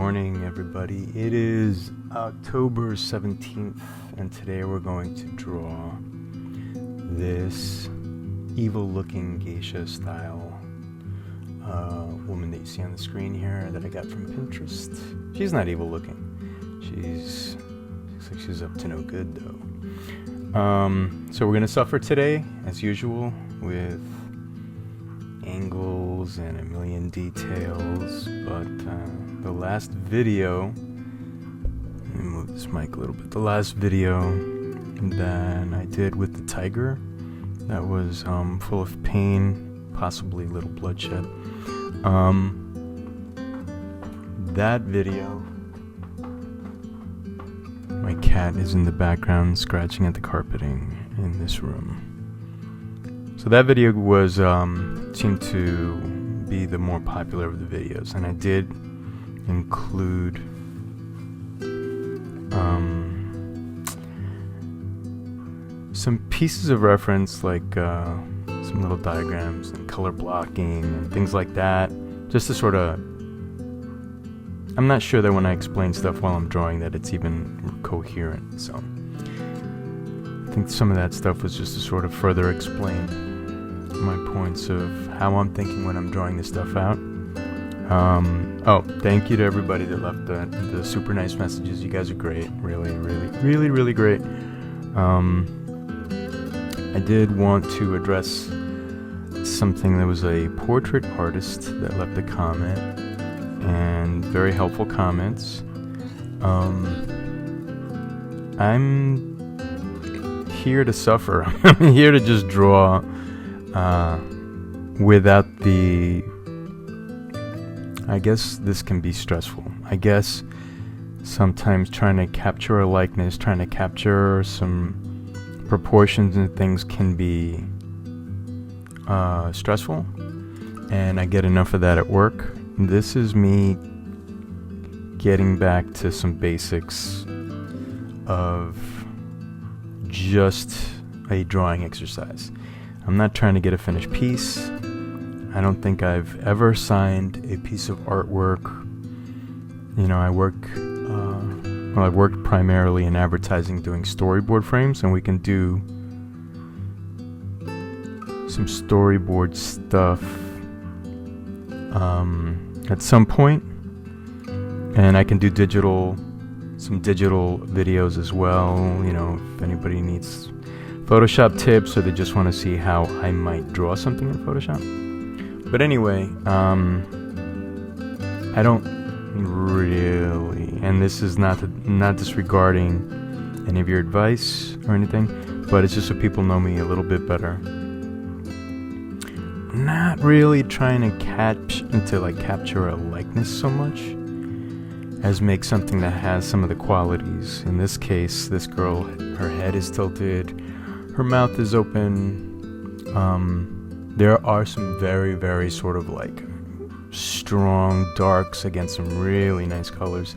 morning, everybody. It is October 17th, and today we're going to draw this evil-looking geisha-style woman that you see on the screen here that I got from Pinterest. She's not evil-looking. Looks like she's up to no good, though. So we're going to suffer today, as usual, with angles and a million details, but the last video, let me move this mic a little bit, the last video that I did with the tiger that was full of pain, possibly a little bloodshed, that video, my cat is in the background scratching at the carpeting in this room. So that video was seemed to be the more popular of the videos, and I did include some pieces of reference, like some little diagrams and color blocking and things like that, just to sort of, I'm not sure that when I explain stuff while I'm drawing that it's even coherent, so I think some of that stuff was just to sort of further explain my points of how I'm thinking when I'm drawing this stuff out. Oh, thank you to everybody that left the super nice messages. You guys are great. Really great. I did want to address something. There was a portrait artist that left a comment, and very helpful comments. I'm here to suffer. I'm here to just draw without the, I guess this can be stressful. I guess sometimes trying to capture a likeness, trying to capture some proportions and things can be stressful, and I get enough of that at work. This is me getting back to some basics of just a drawing exercise. I'm not trying to get a finished piece. I don't think I've ever signed a piece of artwork. You know, I've worked primarily in advertising doing storyboard frames, and we can do some storyboard stuff at some point. And I can do some digital videos as well, you know, if anybody needs Photoshop tips, or they just want to see how I might draw something in Photoshop. But anyway, I don't really, and this is not disregarding any of your advice or anything, but it's just so people know me a little bit better. Not really trying to capture a likeness so much as make something that has some of the qualities. In this case, this girl, her head is tilted, her mouth is open. There are some very sort of like strong darks against some really nice colors.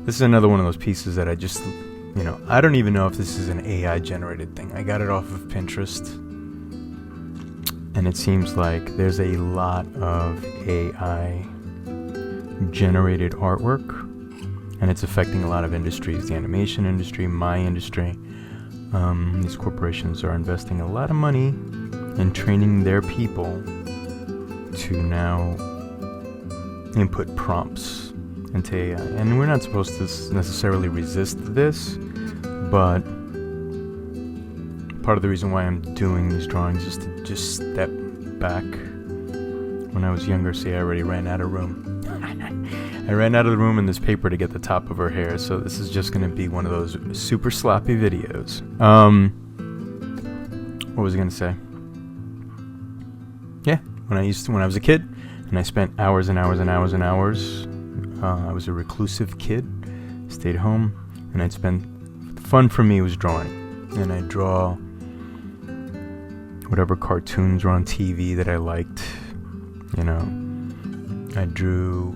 This is another one of those pieces that I just, you know, I don't even know if this is an AI generated thing. I got it off of Pinterest, and it seems like there's a lot of AI generated artwork, and it's affecting a lot of industries, the animation industry, my industry. These corporations are investing a lot of money in training their people to now input prompts into AI. And we're not supposed to necessarily resist this, but part of the reason why I'm doing these drawings is to just step back. When I was younger, see, I already ran out of room. I ran out of the room in this paper to get the top of her hair, so this is just going to be one of those super sloppy videos. What was I going to say? Yeah, when I was a kid, and I spent hours and hours. I was a reclusive kid, stayed home, and fun for me was drawing. And I'd draw whatever cartoons were on TV that I liked, you know. I drew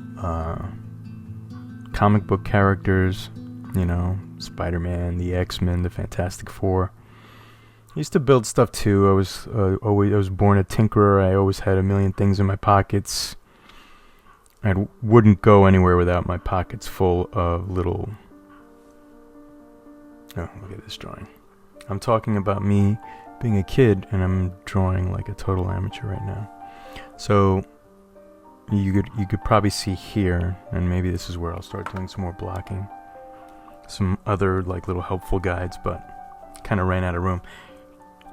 comic book characters, you know, Spider-Man, the X-Men, the Fantastic Four. I used to build stuff too. I was born a tinkerer. I always had a million things in my pockets. I wouldn't go anywhere without my pockets full of little... Oh, look at this drawing. I'm talking about me being a kid, and I'm drawing like a total amateur right now. So you could probably see here, and maybe this is where I'll start doing some more blocking. Some other like little helpful guides, but kind of ran out of room.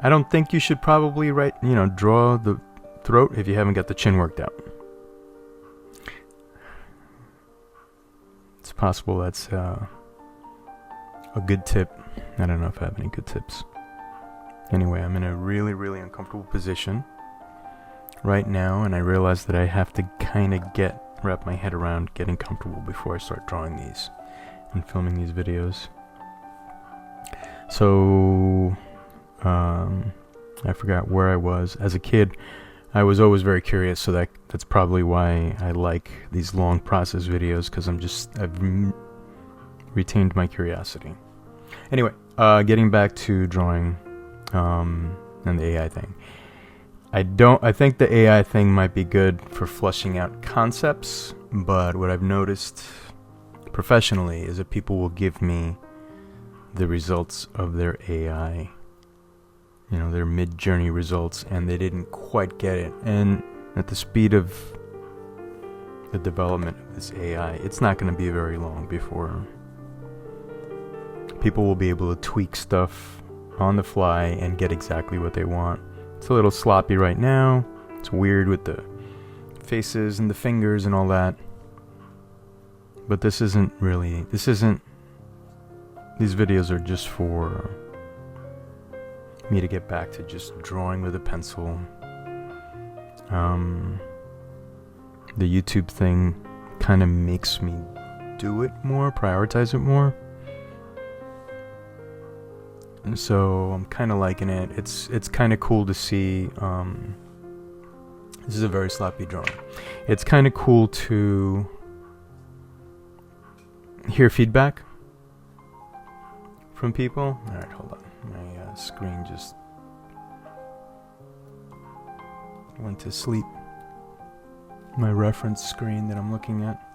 I don't think you should probably draw the throat if you haven't got the chin worked out. It's possible that's a good tip. I don't know if I have any good tips. Anyway, I'm in a really, really uncomfortable position right now, and I realize that I have to kind of wrap my head around getting comfortable before I start drawing these and filming these videos. So I forgot where I was. As a kid, I was always very curious, so that's probably why I like these long process videos, because I've retained my curiosity. Anyway, getting back to drawing and the AI thing. I think the AI thing might be good for fleshing out concepts, but what I've noticed professionally is that people will give me the results of their AI, their mid-journey results, and they didn't quite get it. And at the speed of the development of this AI, it's not going to be very long before people will be able to tweak stuff on the fly and get exactly what they want. It's a little sloppy right now. It's weird with the faces and the fingers and all that. But these videos are just for me to get back to just drawing with a pencil. The YouTube thing kind of makes me do it more, prioritize it more. And so I'm kind of liking it. It's kind of cool to see. This is a very sloppy drawing. It's kind of cool to hear feedback from people. All right, hold on. My screen just went to sleep. My reference screen that I'm looking at.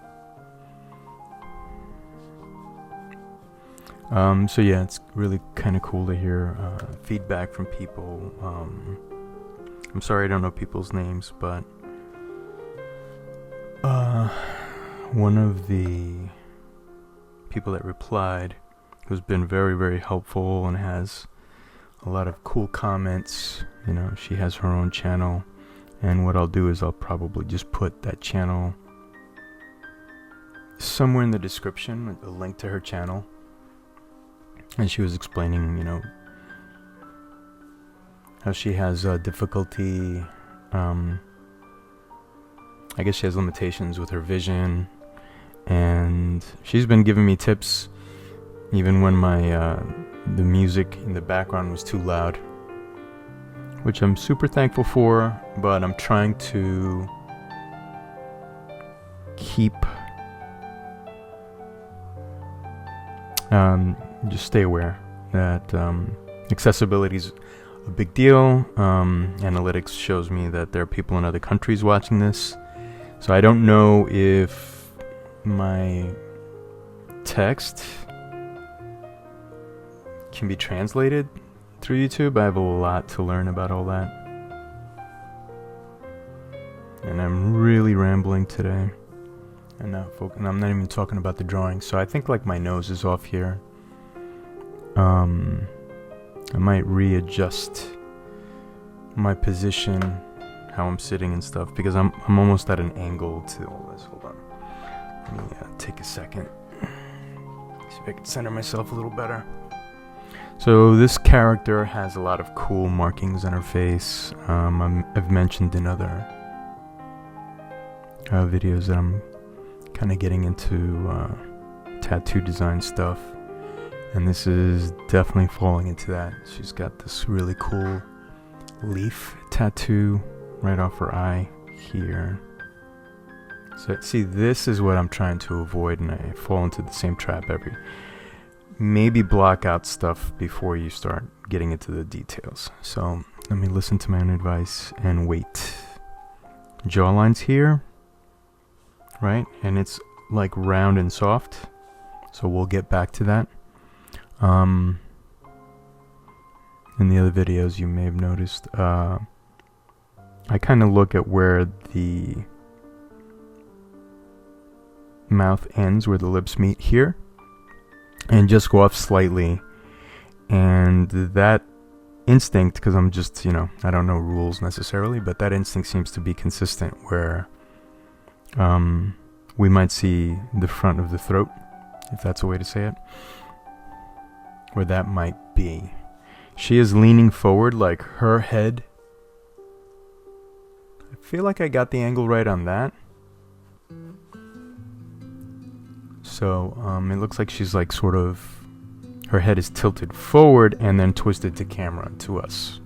So yeah, it's really kind of cool to hear feedback from people. I'm sorry I don't know people's names, but one of the people that replied, who's been very, very helpful and has a lot of cool comments, she has her own channel, and what I'll do is I'll probably just put that channel somewhere in the description, a link to her channel. And she was explaining, how she has difficulty, I guess she has limitations with her vision, and she's been giving me tips even when the music in the background was too loud, which I'm super thankful for, but I'm trying to keep just stay aware that accessibility is a big deal. Analytics shows me that there are people in other countries watching this, so I don't know if my text can be translated through YouTube. I have a lot to learn about all that, and I'm really rambling today. And I'm not even talking about the drawing. So I think like my nose is off here. I might readjust my position, how I'm sitting and stuff, because I'm almost at an angle to all this. Hold on. Let me take a second. See if I can center myself a little better. So this character has a lot of cool markings on her face. I've mentioned in other videos that I'm kind of getting into tattoo design stuff, and this is definitely falling into that. She's got this really cool leaf tattoo right off her eye here. So see, this is what I'm trying to avoid, and I fall into the same trap maybe block out stuff before you start getting into the details. So let me listen to my own advice and wait. Jawlines here. right? And it's like round and soft, so we'll get back to that. In the other videos you may have noticed, I kind of look at where the mouth ends, where the lips meet here, and just go off slightly. And that instinct, because I'm just, you know, I don't know rules necessarily, but that instinct seems to be consistent, where we might see the front of the throat, if that's a way to say it, where that might be. She is leaning forward, like her head. I feel like I got the angle right on that. So it looks like she's like sort of, her head is tilted forward and then twisted to camera, to us.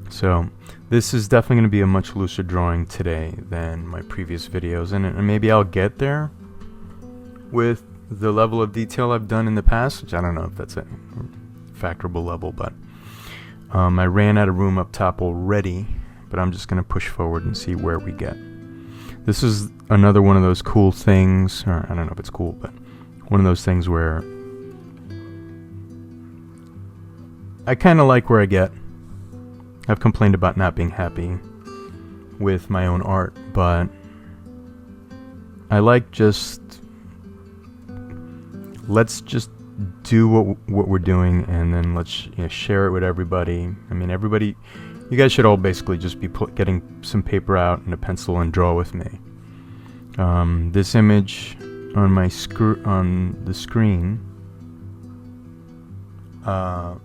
So this is definitely going to be a much looser drawing today than my previous videos, and maybe I'll get there with the level of detail I've done in the past, which I don't know if that's a factorable level, but I ran out of room up top already, but I'm just going to push forward and see where we get. This is another one of those cool things, or I don't know if it's cool, but one of those things where I kind of like where I get. I've complained about not being happy with my own art, but I like just, let's just do what we're doing, and then let's, you know, share it with everybody. I mean, everybody, you guys should all basically just be getting some paper out and a pencil and draw with me. This image on my on the screen, I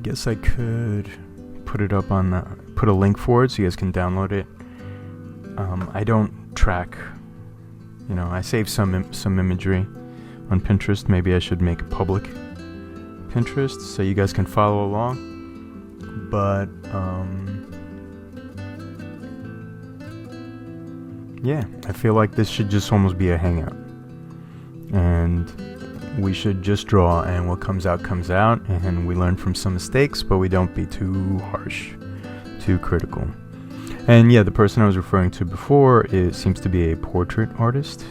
guess I could put it up on put a link for it so you guys can download it. I don't track, you know, I save some imagery on Pinterest. Maybe I should make it public Pinterest so you guys can follow along. But yeah, I feel like this should just almost be a hangout, and we should just draw, and what comes out, and we learn from some mistakes, but we don't be too harsh, too critical. And yeah, the person I was referring to before seems to be a portrait artist,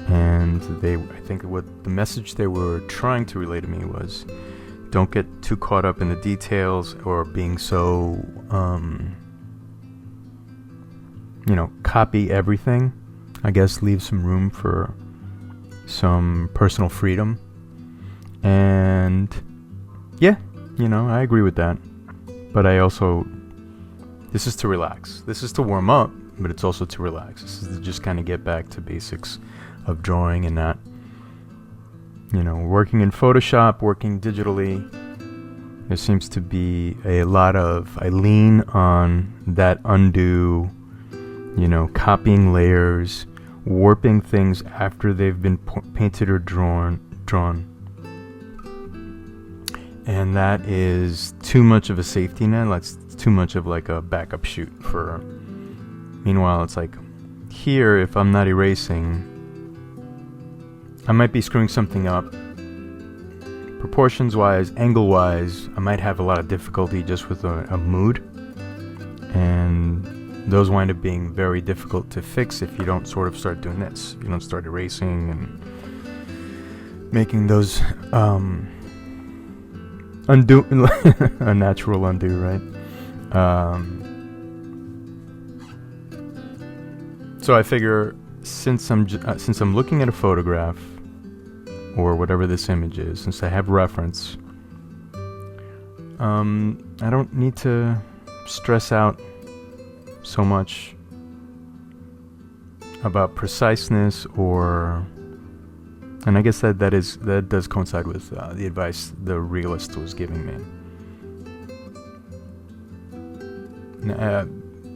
and I think what the message they were trying to relay to me was, don't get too caught up in the details or being so, you know, copy everything. I guess leave some room for some personal freedom. And yeah, you know, I agree with that. But I also, this is to relax. This is to warm up, but it's also to relax. This is to just kind of get back to basics of drawing and not, you know, working in Photoshop, working digitally. There seems to be a lot of, I lean on that undo, you know, copying layers, warping things after they've been painted or drawn. And that is too much of a safety net. That's too much of like a backup shoot for. Meanwhile, it's like here, if I'm not erasing, I might be screwing something up. Proportions wise, angle wise, I might have a lot of difficulty just with a mood. And those wind up being very difficult to fix if you don't sort of start doing this. You don't start erasing and making those undo a natural undo, right? So I figure since I'm looking at a photograph or whatever this image is, since I have reference, I don't need to stress out so much about preciseness, or, and I guess that does coincide with the advice the realist was giving me.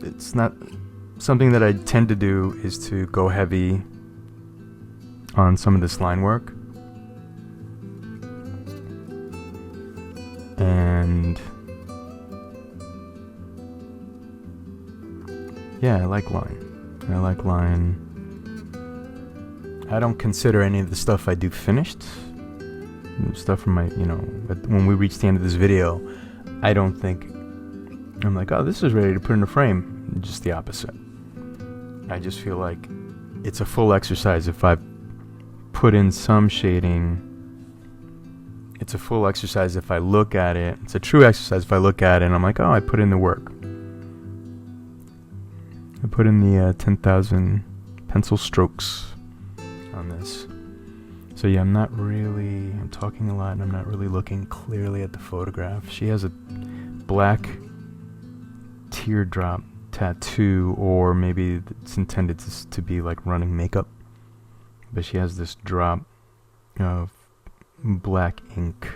It's not something that I tend to do, is to go heavy on some of this line work, and yeah, I like line. I don't consider any of the stuff I do finished. Stuff from my, you know, when we reach the end of this video, I don't think, I'm like, oh, this is ready to put in a frame. just the opposite. I just feel like it's a full exercise if I put in some shading. It's a full exercise if I look at it. It's a true exercise if I look at it and I'm like, oh, I put in the work. I put in the 10,000 pencil strokes on this. So yeah, I'm talking a lot and I'm not really looking clearly at the photograph. She has a black teardrop tattoo, or maybe it's intended to be like running makeup. But she has this drop of black ink,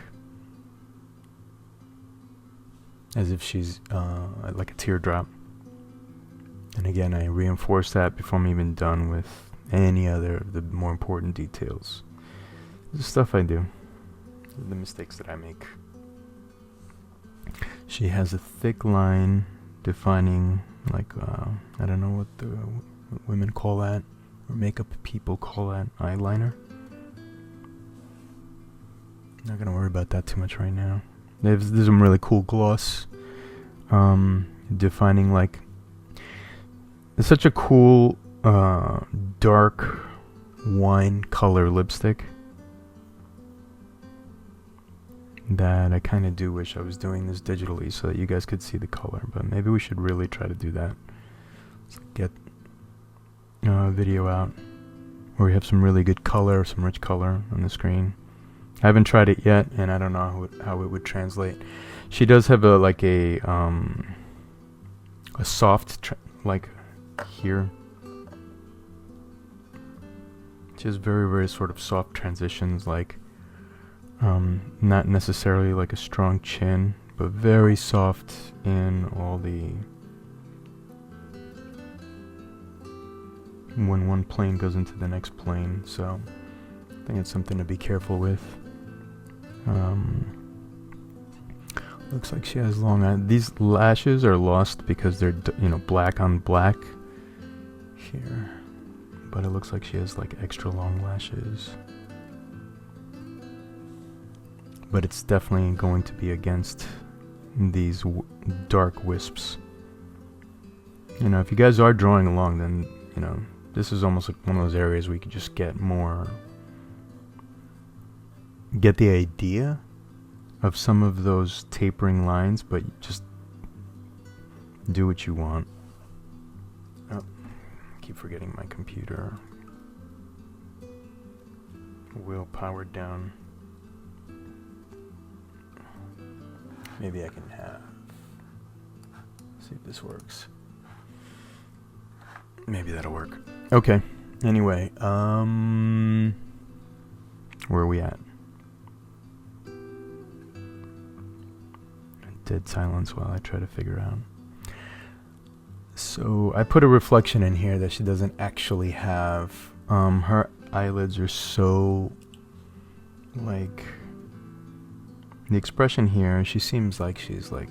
as if she's like a teardrop. And again, I reinforce that before I'm even done with any other of the more important details. The stuff I do, the mistakes that I make. She has a thick line defining, like, I don't know what the women call that, or makeup people call that, eyeliner. Not gonna worry about that too much right now. There's some really cool gloss, defining, like, it's such a cool dark wine color lipstick that I kind of do wish I was doing this digitally so that you guys could see the color, but maybe we should really try to do that. Let's get a video out where we have some really good color, some rich color on the screen. I haven't tried it yet, and I don't know how it would translate. She does have a soft like here. She has very, very sort of soft transitions, like not necessarily like a strong chin, but very soft in all the when one plane goes into the next plane. So I think it's something to be careful with. Looks like she has long eyes. These lashes are lost because they're black on black here, but it looks like she has like extra long lashes. But it's definitely going to be against these dark wisps. If you guys are drawing along, then this is almost like one of those areas where you could just get the idea of some of those tapering lines, but just do what you want. Oh, I keep forgetting my computer. Will powered down. Maybe I can see if this works. Maybe that'll work. Okay. Anyway, where are we at? Dead silence while I try to figure out. So I put a reflection in here that she doesn't actually have. Her eyelids are so, like, the expression here, she seems like she's like,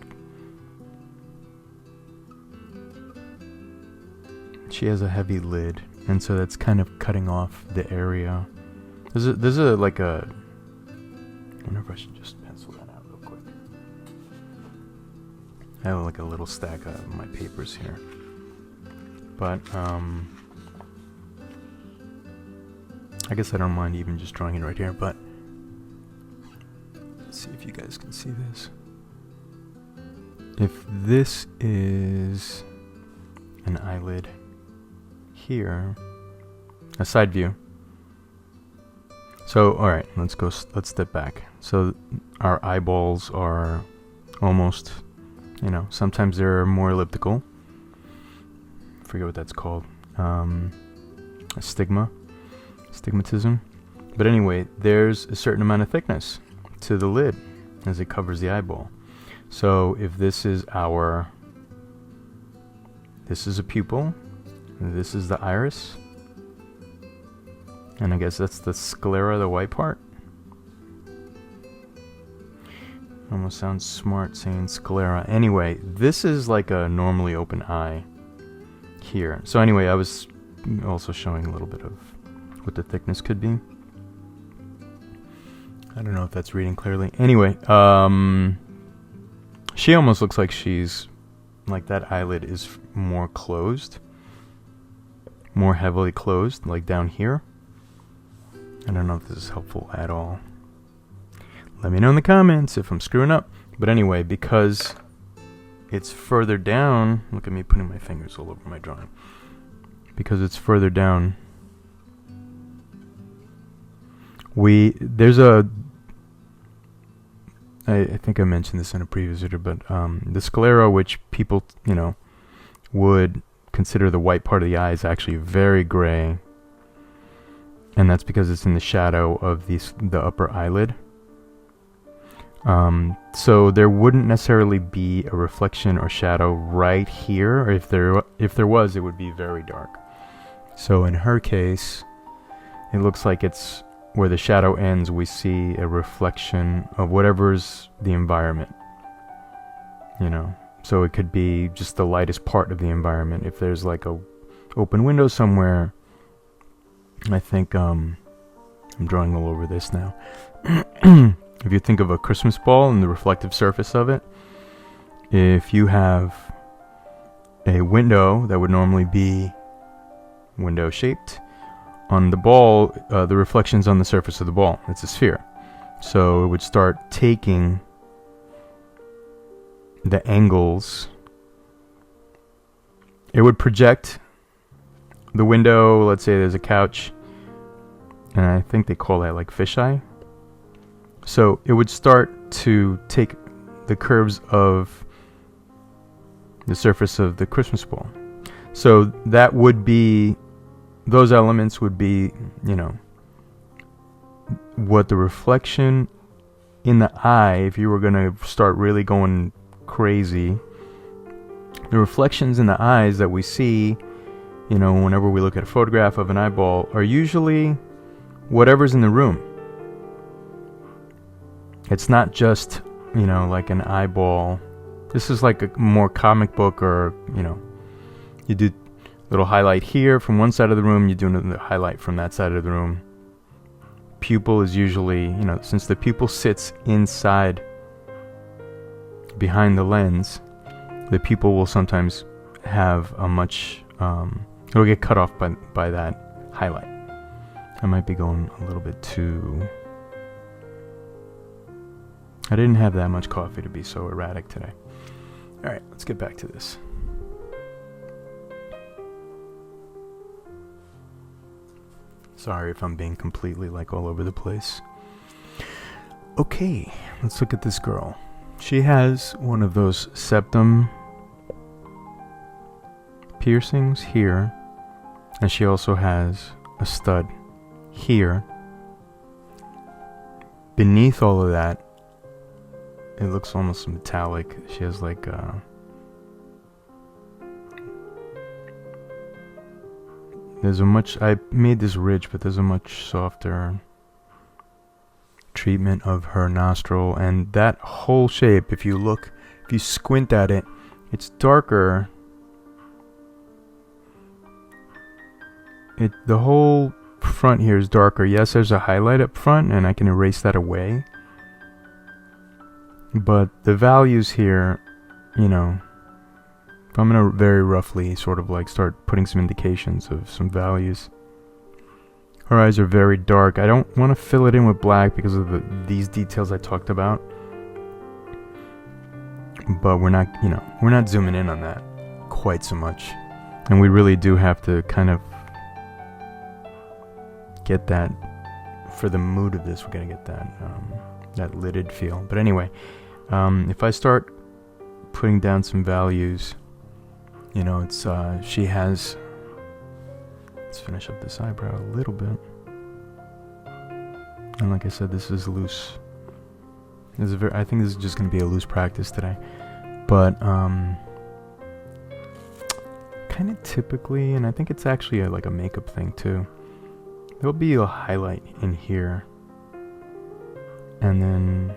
she has a heavy lid, and so that's kind of cutting off the area. There's a like a, I wonder if I should just pencil that out real quick. I have like a little stack of my papers here, but I guess I don't mind even just drawing it right here, but let's see if you guys can see this. If this is an eyelid here, a side view. So, alright, let's step back. So our eyeballs are almost, sometimes they're more elliptical. I forget what that's called. Stigmatism. But anyway, there's a certain amount of thickness to the lid as it covers the eyeball. So if this is a pupil, this is the iris, and I guess that's the sclera, the white part. Almost sounds smart saying sclera. Anyway, this is like a normally open eye here. So anyway, I was also showing a little bit of what the thickness could be. I don't know if that's reading clearly. Anyway, she almost looks like she's like that eyelid is more closed, more heavily closed, like down here. I don't know if this is helpful at all. Let me know in the comments if I'm screwing up. But anyway, because it's further down, look at me putting my fingers all over my drawing. Because it's further down, I think I mentioned this in a previous video, but the sclera, which people, would consider the white part of the eye, is actually very gray. And that's because it's in the shadow of the upper eyelid. So there wouldn't necessarily be a reflection or shadow right here, or if there was, it would be very dark. So in her case, it looks like it's where the shadow ends, we see a reflection of whatever's the environment. So it could be just the lightest part of the environment. If there's like a open window somewhere, I think I'm drawing all over this now. If you think of a Christmas ball and the reflective surface of it, if you have a window that would normally be window shaped, on the ball, the reflection's on the surface of the ball. It's a sphere. So it would start taking the angles. It would project the window. Let's say there's a couch, and I think they call that like fisheye. So it would start to take the curves of the surface of the Christmas ball. So that would be, those elements would be, what the reflection in the eye, if you were going to start really going crazy, the reflections in the eyes that we see, whenever we look at a photograph of an eyeball, are usually whatever's in the room. It's not just, like an eyeball. This is like a more comic book, or, you do a little highlight here from one side of the room, you do another highlight from that side of the room. Pupil is usually, since the pupil sits inside, behind the lens, the pupil will sometimes have a much, it'll get cut off by that highlight. I might be going a little bit too... I didn't have that much coffee to be so erratic today. Alright, let's get back to this. Sorry if I'm being completely all over the place. Okay, let's look at this girl. She has one of those septum piercings here, and she also has a stud here. Beneath all of that, it looks almost metallic. She has I made this ridge, but there's a much softer treatment of her nostril, and that whole shape, if you squint at it, it's darker. The whole front here is darker. Yes, there's a highlight up front, and I can erase that away. But the values here, if I'm going to very roughly sort of start putting some indications of some values. Her eyes are very dark. I don't want to fill it in with black because of these details I talked about. But we're not zooming in on that quite so much. And we really do have to kind of get that, for the mood of this, we're going to get that lidded feel. But anyway, if I start putting down some values, it's she has, let's finish up this eyebrow a little bit, and like I said, this is loose. I think this is just going to be a loose practice today, but kind of typically, and I think it's actually like a makeup thing too, there'll be a highlight in here, and then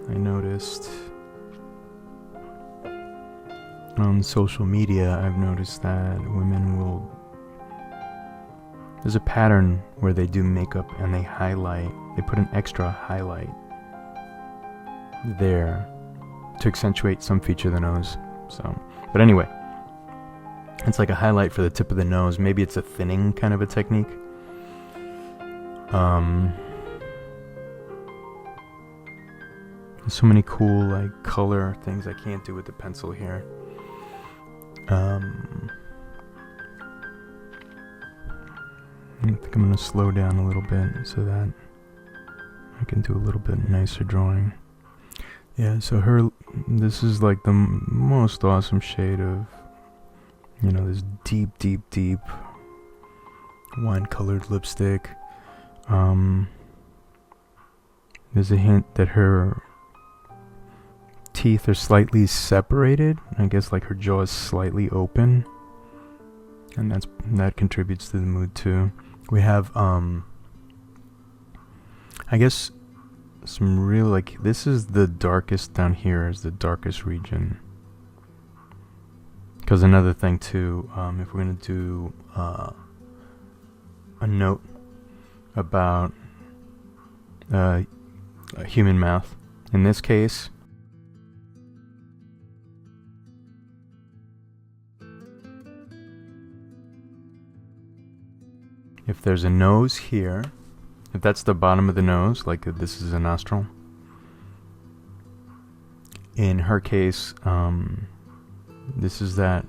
I noticed on social media, I've noticed that women there's a pattern where they do makeup and they put an extra highlight there to accentuate some feature of the nose. So, but anyway, it's like a highlight for the tip of the nose. Maybe it's a thinning kind of a technique. So many cool like color things I can't do with the pencil here. I think I'm going to slow down a little bit so that I can do a little bit nicer drawing. Yeah, so this is like the most awesome shade of, you know, this deep, deep, deep wine-colored lipstick. There's a hint that her teeth are slightly separated. I guess like her jaw is slightly open, and that contributes to the mood too. We have I guess some real, like, this is the darkest down here, is the darkest region. Because another thing too, if we're gonna do a note about a human mouth, in this case, if there's a nose here, if that's the bottom of the nose, like this is a nostril, in her case, this is that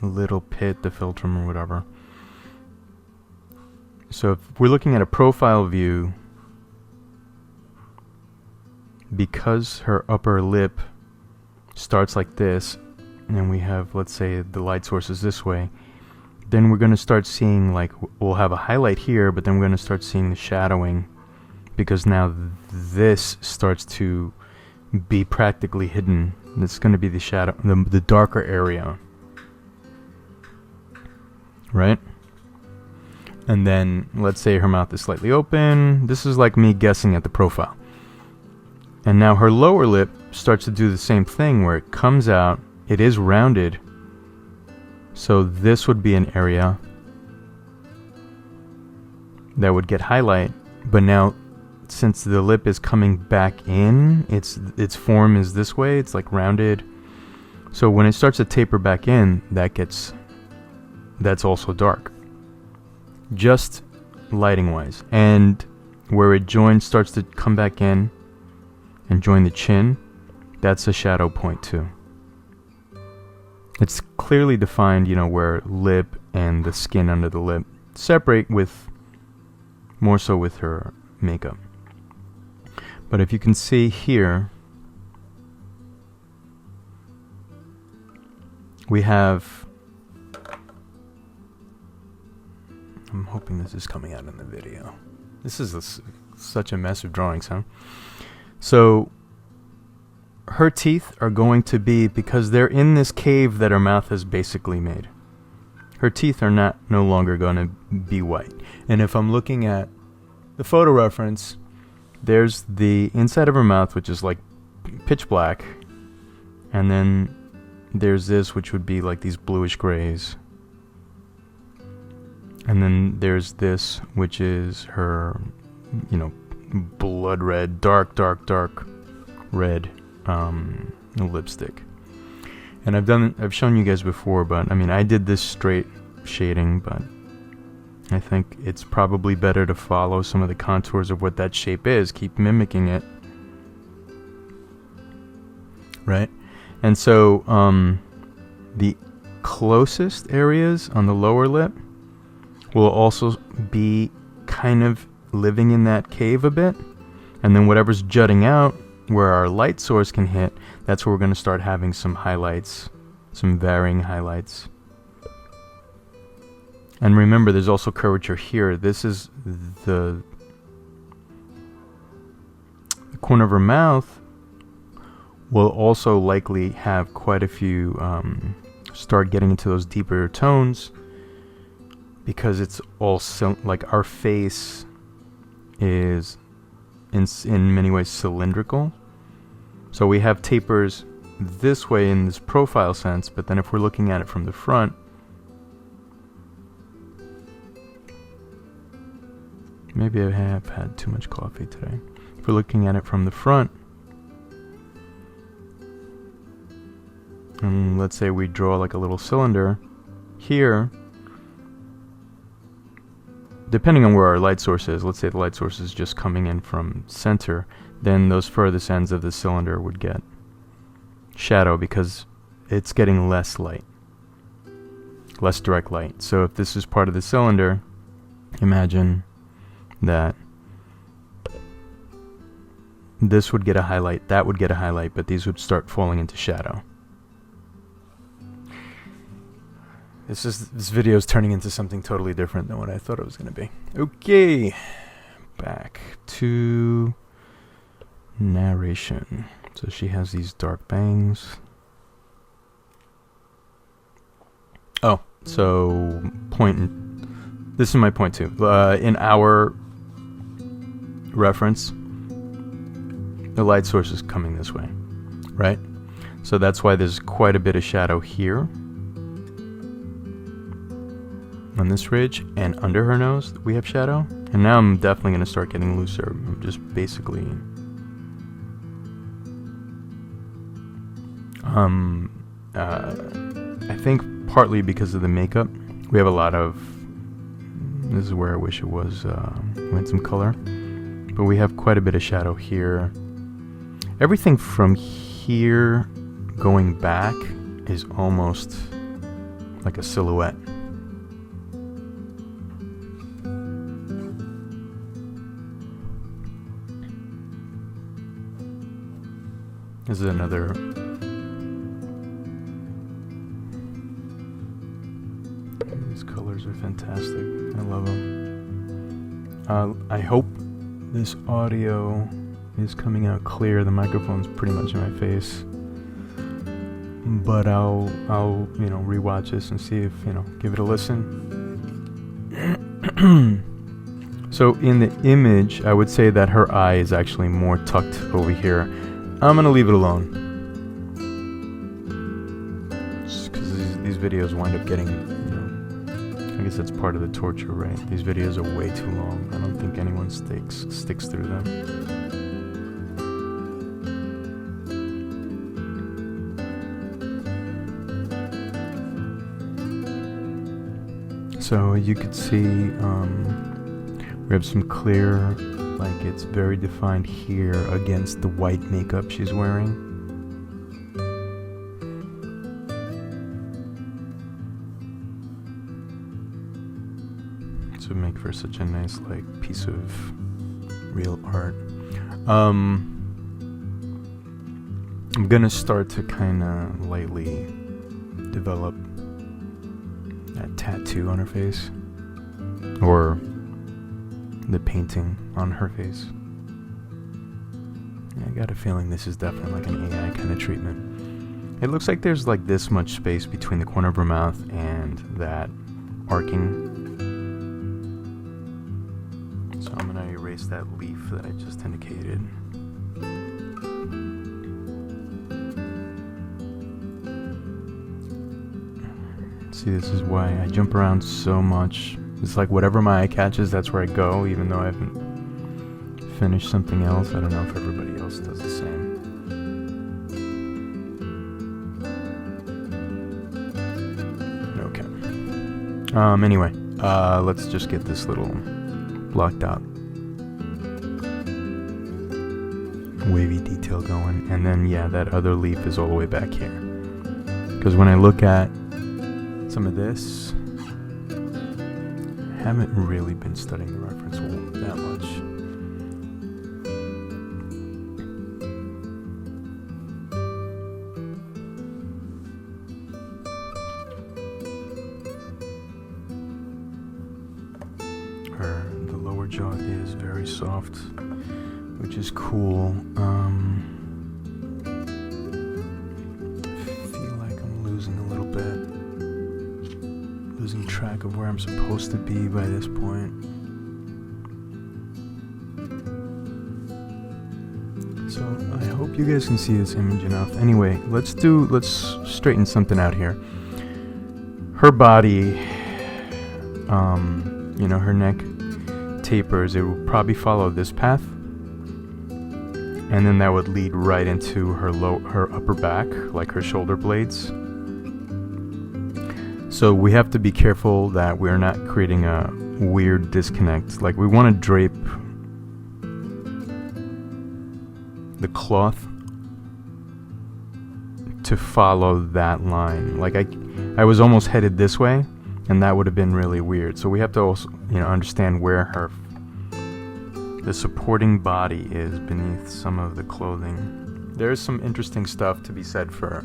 little pit, the philtrum or whatever. So if we're looking at a profile view, because her upper lip starts like this, and we have, let's say, the light source is this way, then we're going to start seeing, like, we'll have a highlight here, but then we're going to start seeing the shadowing, because now this starts to be practically hidden. It's going to be the shadow, the darker area, right? And then let's say her mouth is slightly open. This is like me guessing at the profile. And now her lower lip starts to do the same thing, where it comes out, it is rounded. So this would be an area that would get highlight, but now since the lip is coming back in, its form is this way, it's like rounded. So when it starts to taper back in, that's also dark. Just lighting wise. And where it joins, starts to come back in and join the chin, that's a shadow point too. It's clearly defined, you know, where lip and the skin under the lip separate, with more so with her makeup. But if you can see here, we have, I'm hoping this is coming out in the video. This is such a mess of drawings, huh? So her teeth are going to be, because they're in this cave that her mouth has basically made, her teeth are no longer going to be white. And if I'm looking at the photo reference, there's the inside of her mouth, which is like pitch black, and then there's this, which would be like these bluish grays, and then there's this, which is her, you know, blood red, dark red lipstick. And I've shown you guys before, but I mean, I did this straight shading, but I think it's probably better to follow some of the contours of what that shape is, keep mimicking it, right? And so the closest areas on the lower lip will also be kind of living in that cave a bit, and then whatever's jutting out where our light source can hit, that's where we're going to start having some highlights, some varying highlights. And remember, there's also curvature here. This is the corner of her mouth will also likely have quite a few, start getting into those deeper tones, because it's also like our face is in many ways cylindrical. So we have tapers this way in this profile sense, but then if we're looking at it from the front, maybe I have had too much coffee today. If we're looking at it from the front, And let's say we draw like a little cylinder here. Depending on where our light source is, let's say the light source is just coming in from center, then those furthest ends of the cylinder would get shadow because it's getting less light, less direct light. So if this is part of the cylinder, imagine that this would get a highlight, that would get a highlight, but these would start falling into shadow. This video is turning into something totally different than what I thought it was going to be. Okay, back to narration. So she has these dark bangs. Oh, so this is my point too. In our reference, the light source is coming this way, right? So that's why there's quite a bit of shadow here on this ridge, and under her nose we have shadow. And now I'm definitely going to start getting looser. I'm just basically I think partly because of the makeup. We have a lot of, this is where I wish it was we had some color, but we have quite a bit of shadow here. Everything from here going back is almost like a silhouette. This is another these colors are fantastic. I love them. I hope this audio is coming out clear. The microphone's pretty much in my face, but I'll rewatch this and see if give it a listen. So in the image, I would say that her eye is actually more tucked over here. I'm gonna leave it alone, just because these videos wind up getting, I guess that's part of the torture, right? These videos are way too long. I don't think anyone sticks through them. So you could see we have some clear, like it's very defined here against the white makeup she's wearing. This would make for such a nice like piece of real art. I'm gonna start to kind of lightly develop that tattoo on her face, or the painting on her face. I got a feeling this is definitely like an AI kind of treatment. It looks like there's like this much space between the corner of her mouth and that arcing. So I'm gonna erase that leaf that I just indicated. See, this is why I jump around so much. It's like whatever my eye catches, that's where I go, even though I haven't finished something else. I don't know if everybody else does the same. Okay. Anyway, let's just get this little blocked out wavy detail going. And then, yeah, that other leaf is all the way back here. Because when I look at some of this, I haven't really been studying the reference that much. The lower jaw is very soft, which is cool. Feel like I'm losing a little bit. Losing track of where I'm supposed to be by this point. So I hope you guys can see this image enough. Anyway, let's straighten something out here. Her body, her neck tapers. It will probably follow this path, and then that would lead right into her upper back, like her shoulder blades. So we have to be careful that we're not creating a weird disconnect. Like, we want to drape the cloth to follow that line. Like, I was almost headed this way, and that would have been really weird. So we have to also, understand where the supporting body is beneath some of the clothing. There's some interesting stuff to be said for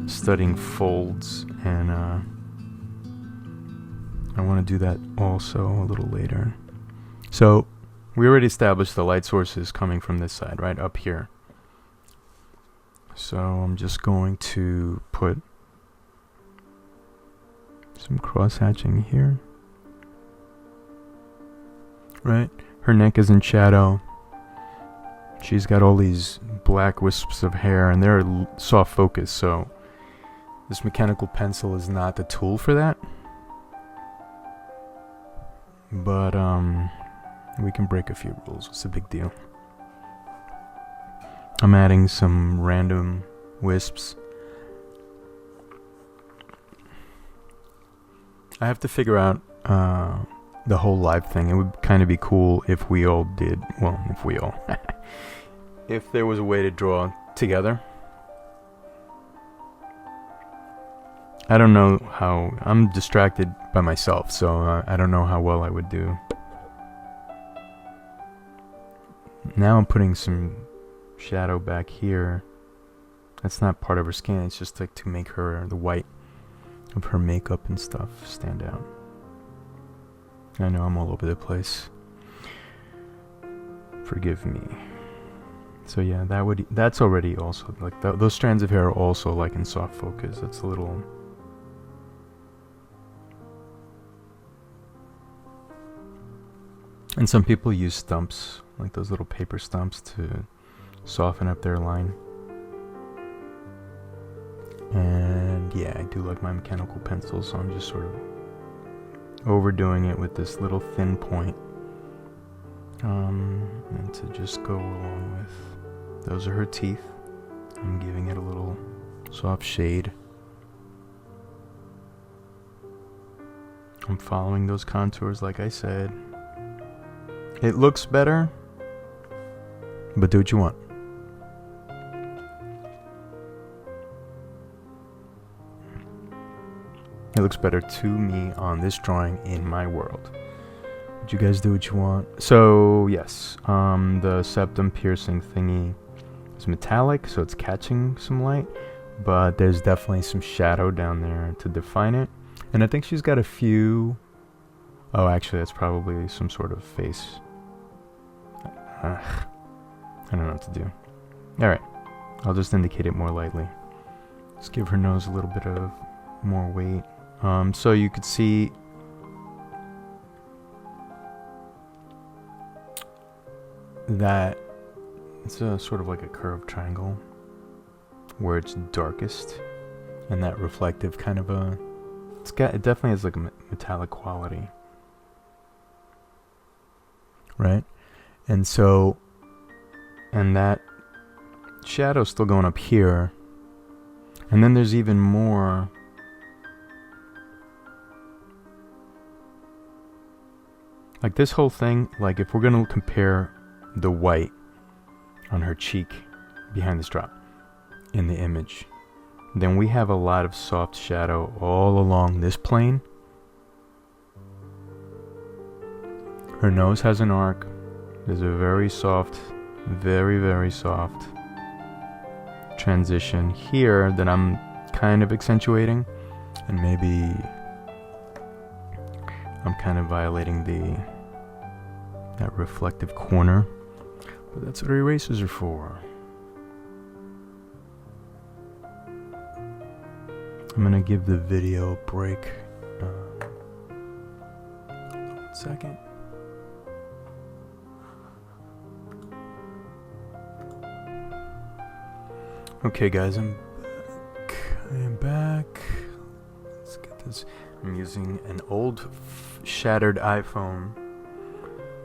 studying folds, and I want to do that also a little later. So we already established the light source is coming from this side, right up here. So I'm just going to put some cross hatching here. Right? Her neck is in shadow. She's got all these black wisps of hair, and they're soft focus, so this mechanical pencil is not the tool for that. But we can break a few rules. It's a big deal. I'm adding some random wisps. I have to figure out the whole live thing. It would kind of be cool if we all did, if there was a way to draw together. I don't know how. I'm distracted by myself, so I don't know how well I would do. Now I'm putting some shadow back here. That's not part of her skin. It's just like to make her, the white of her makeup and stuff, stand out. I know I'm all over the place. Forgive me. So yeah, that's already also like those strands of hair are also like in soft focus. That's a little. And some people use stumps, like those little paper stumps, to soften up their line. And yeah, I do like my mechanical pencils, so I'm just sort of overdoing it with this little thin point. And to just go along with, those are her teeth. I'm giving it a little soft shade. I'm following those contours like I said. It looks better, but do what you want. It looks better to me on this drawing in my world. But you guys do what you want. So yes, the septum piercing thingy is metallic, so it's catching some light, but there's definitely some shadow down there to define it. And I think she's got a few. Oh, actually, that's probably some sort of face. I don't know what to do. Alright, I'll just indicate it more lightly. Just give her nose a little bit of more weight. So you could see that it's a sort of like a curved triangle where it's darkest, and that reflective kind of it definitely has like a metallic quality, right? And so, and that shadow's still going up here, and then there's even more. Like this whole thing, like if we're gonna compare the white on her cheek behind this drop in the image, then we have a lot of soft shadow all along this plane. Her nose has an arc. There's a very soft, very, very soft transition here that I'm kind of accentuating, and maybe I'm kind of violating that reflective corner, but that's what erasers are for. I'm gonna give the video a break. 1 second. Okay guys, I'm back. Let's get this. I'm using an old shattered iPhone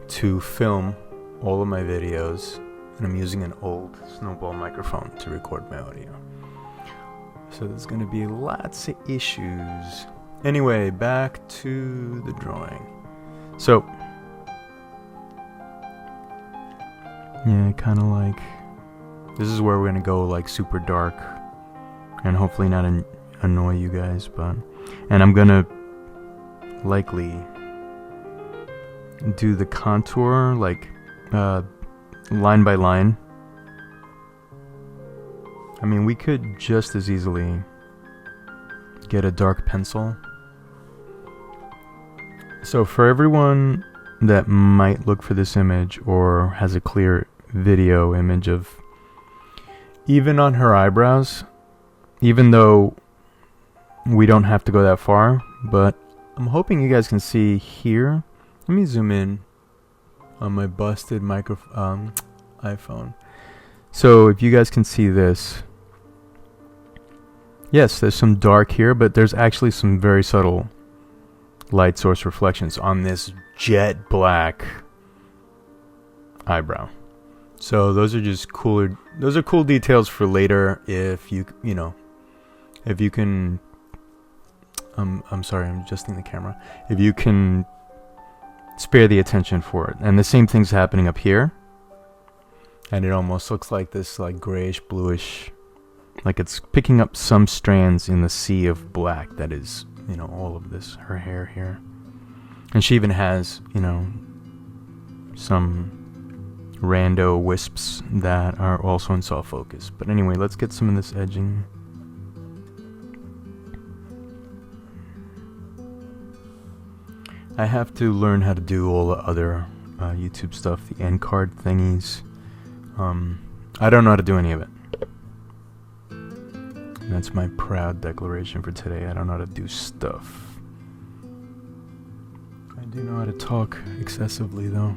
to film all of my videos, And I'm using an old Snowball microphone to record my audio. So there's going to be lots of issues. Anyway, back to the drawing. So, yeah, kind of like, this is where we're going to go like super dark and hopefully not annoy you guys, and I'm going to likely do the contour like line by line. I mean, we could just as easily get a dark pencil. So for everyone that might look for this image or has a clear video image of even on her eyebrows, even though we don't have to go that far, but I'm hoping you guys can see here. Let me zoom in on my busted iPhone. So if you guys can see this, yes, there's some dark here, but there's actually some very subtle light source reflections on this jet black eyebrow. So those are just cooler. Those are cool details for later. If you can. I'm sorry, I'm adjusting the camera. If you can spare the attention for it, and the same thing's happening up here, and it almost looks like this, like grayish, bluish, like it's picking up some strands in the sea of black that is, all of this. Her hair here, and she even has, some rando wisps that are also in soft focus. But anyway, let's get some of this edging. I have to learn how to do all the other YouTube stuff, the end card thingies. I don't know how to do any of it. And that's my proud declaration for today. I don't know how to do stuff. I do know how to talk excessively, though.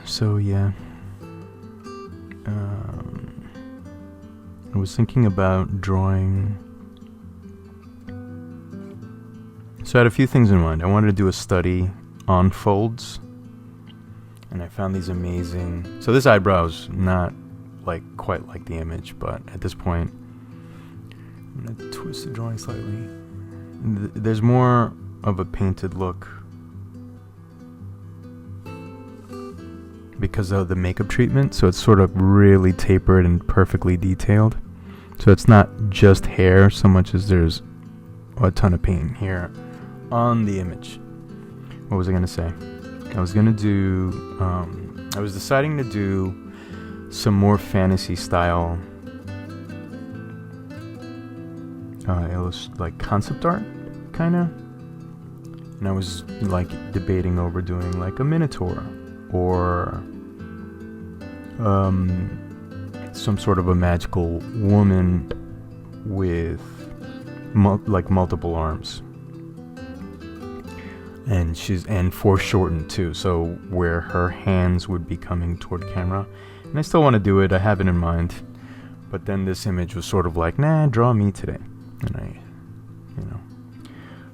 So yeah. I was thinking about drawing. So I had a few things in mind. I wanted to do a study on folds, and I found these amazing. So this eyebrow's not like quite like the image, but at this point, I'm gonna twist the drawing slightly. There's more of a painted look because of the makeup treatment. So it's sort of really tapered and perfectly detailed. So it's not just hair so much as there's a ton of paint here on the image. What was I gonna say? I was deciding to do some more fantasy style like concept art kinda, and I was like debating over doing like a minotaur or some sort of a magical woman with multiple arms. And and foreshortened too, so where her hands would be coming toward camera. And I still want to do it, I have it in mind. But then this image was sort of like, nah, draw me today. And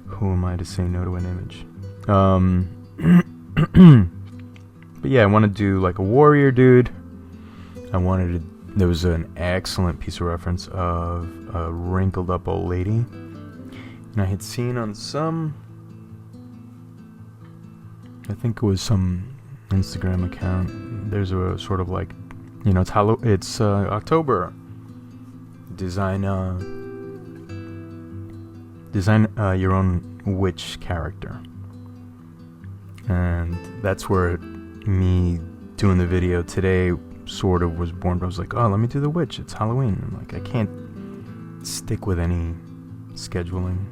who am I to say no to an image? But yeah, I want to do like a warrior dude. There was an excellent piece of reference of a wrinkled up old lady. And I had seen on I think it was some Instagram account, there's a sort of like, it's October. Design your own witch character. And that's where me doing the video today sort of was born. I was like, oh, let me do the witch. It's Halloween. I'm like, I can't stick with any scheduling.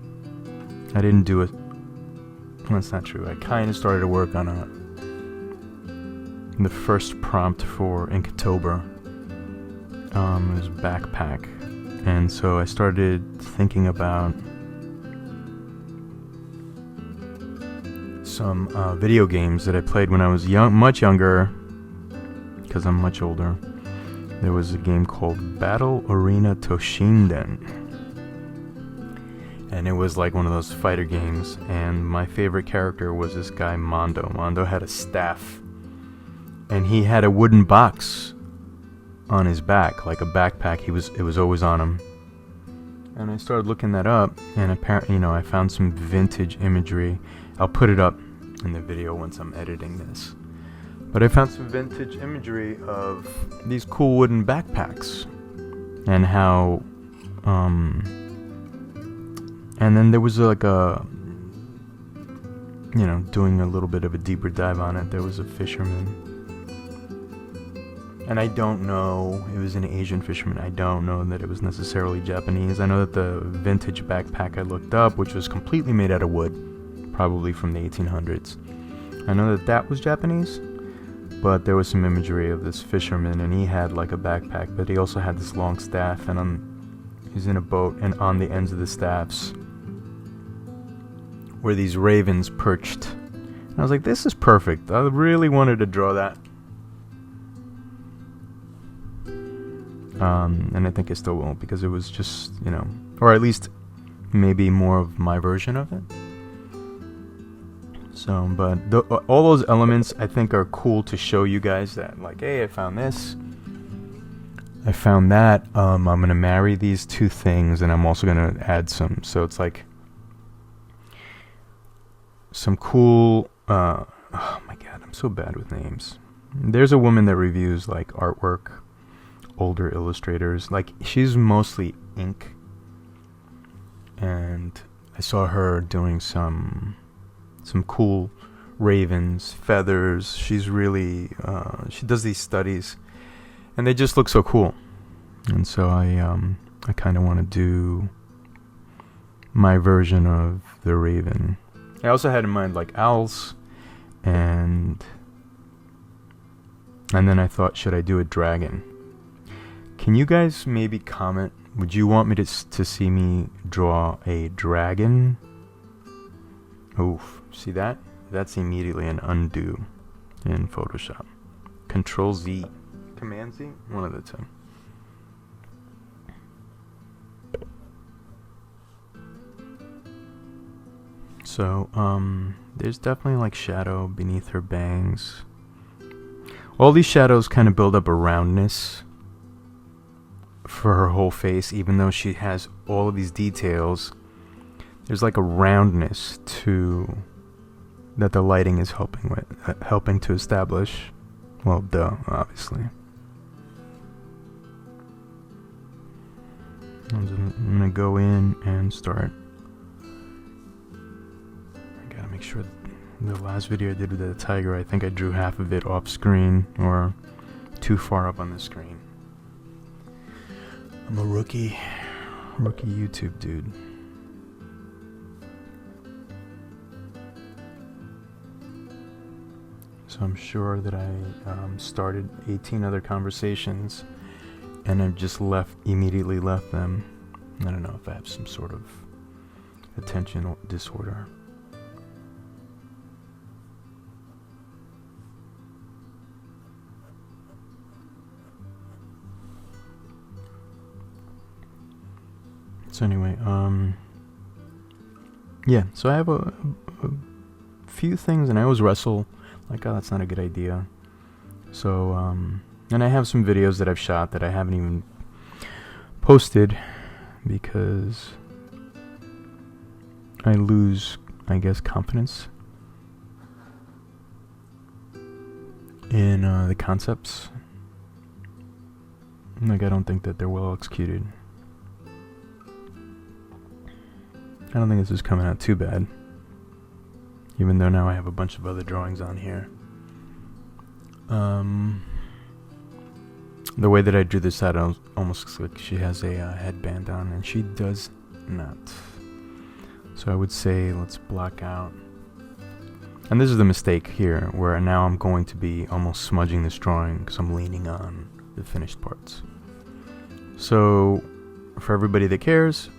I didn't do it. That's not true. I kind of started to work on the first prompt for Inktober. It was backpack, and so I started thinking about some video games that I played when I was much younger, because I'm much older. There was a game called Battle Arena Toshinden. And it was like one of those fighter games, and my favorite character was this guy Mondo. Mondo had a staff, And he had a wooden box on his back, like a backpack. It was always on him. And I started looking that up, and apparently, I found some vintage imagery. I'll put it up in the video once I'm editing this. But I found some vintage imagery of these cool wooden backpacks, and how, and then there was like a, doing a little bit of a deeper dive on it. There was a fisherman. And I don't know, it was an Asian fisherman. I don't know that it was necessarily Japanese. I know that the vintage backpack I looked up, which was completely made out of wood, probably from the 1800s. I know that that was Japanese, but there was some imagery of this fisherman, and he had like a backpack, but he also had this long staff, and he's in a boat, and on the ends of the staffs were these ravens perched. And I was like, this is perfect. I really wanted to draw that. And I think I still will, because it was just, or at least maybe more of my version of it. So, but all those elements I think are cool to show you guys that, like, hey, I found this, I found that, I'm going to marry these two things, and I'm also going to add some, so it's like some cool, oh my god, I'm so bad with names. There's a woman that reviews, like, artwork, older illustrators, like, she's mostly ink, and I saw her doing some cool ravens, feathers. She's really she does these studies, and they just look so cool. And so I kind of want to do my version of the raven. I also had in mind like owls, and then I thought, should I do a dragon? Can you guys maybe comment? Would you want me to see me draw a dragon? Oof, see that? That's immediately an undo in Photoshop. Control Z, Command Z, one of the two. So, there's definitely like shadow beneath her bangs. All these shadows kind of build up a roundness for her whole face, even though she has all of these details. There's like a roundness to that the lighting is helping to establish. Well, duh, obviously. I'm gonna go in and start. I gotta make sure the last video I did with the tiger, I think I drew half of it off screen or too far up on the screen. I'm a rookie YouTube dude. So I'm sure that I started 18 other conversations, and I've just immediately left them. I don't know if I have some sort of attention disorder. So anyway, yeah, so I have a few things, and I always wrestle, like, oh, that's not a good idea. So, and I have some videos that I've shot that I haven't even posted, because I lose, I guess, confidence in the concepts. Like, I don't think that they're well executed. I don't think this is coming out too bad, even though now I have a bunch of other drawings on here. The way that I drew this out almost looks like she has a headband on, and she does not. So I would say let's block out. And this is the mistake here, where now I'm going to be almost smudging this drawing because I'm leaning on the finished parts. So for everybody that cares,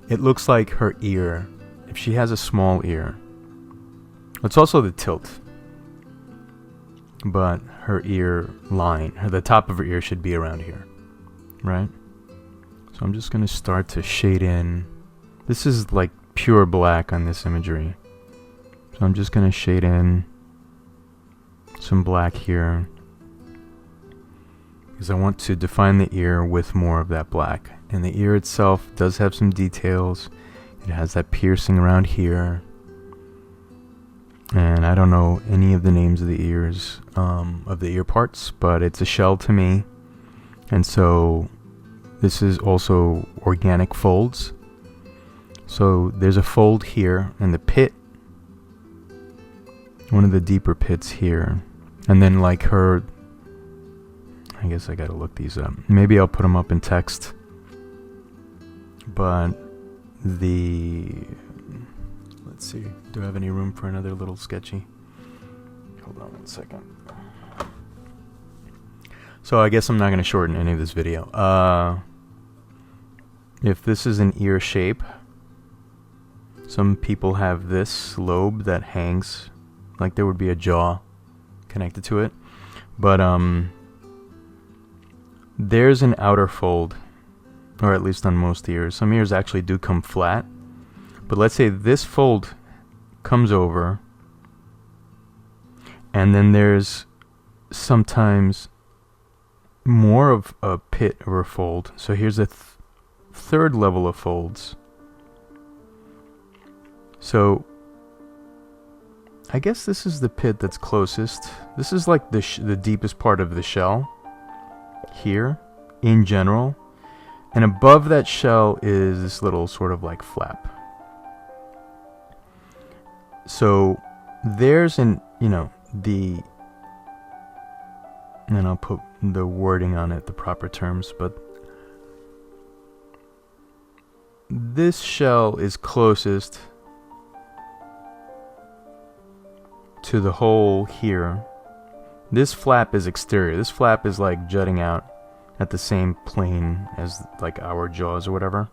it looks like her ear, if she has a small ear, it's also the tilt, but her ear line, the top of her ear should be around here, right? So I'm just going to start to shade in. This is like pure black on this imagery. So I'm just going to shade in some black here, because I want to define the ear with more of that black. And the ear itself does have some details. It has that piercing around here. And I don't know any of the names of the ears, of the ear parts, but it's a shell to me. And so this is also organic folds. So there's a fold here in the pit, one of the deeper pits here. And then like her, I guess I gotta look these up. Maybe I'll put them up in text. But let's see, do I have any room for another little sketchy? Hold on one second. So I guess I'm not gonna shorten any of this video. If this is an ear shape, some people have this lobe that hangs like there would be a jaw connected to it. But there's an outer fold, or at least on most ears. Some ears actually do come flat. But let's say this fold comes over, and then there's sometimes more of a pit or a fold. So here's a third level of folds. So I guess this is the pit that's closest. This is like the deepest part of the shell here in general. And above that shell is this little sort of like flap. So there's and I'll put the wording on it, the proper terms, but this shell is closest to the hole here. This flap is exterior. This flap is like jutting out at the same plane as like our jaws or whatever.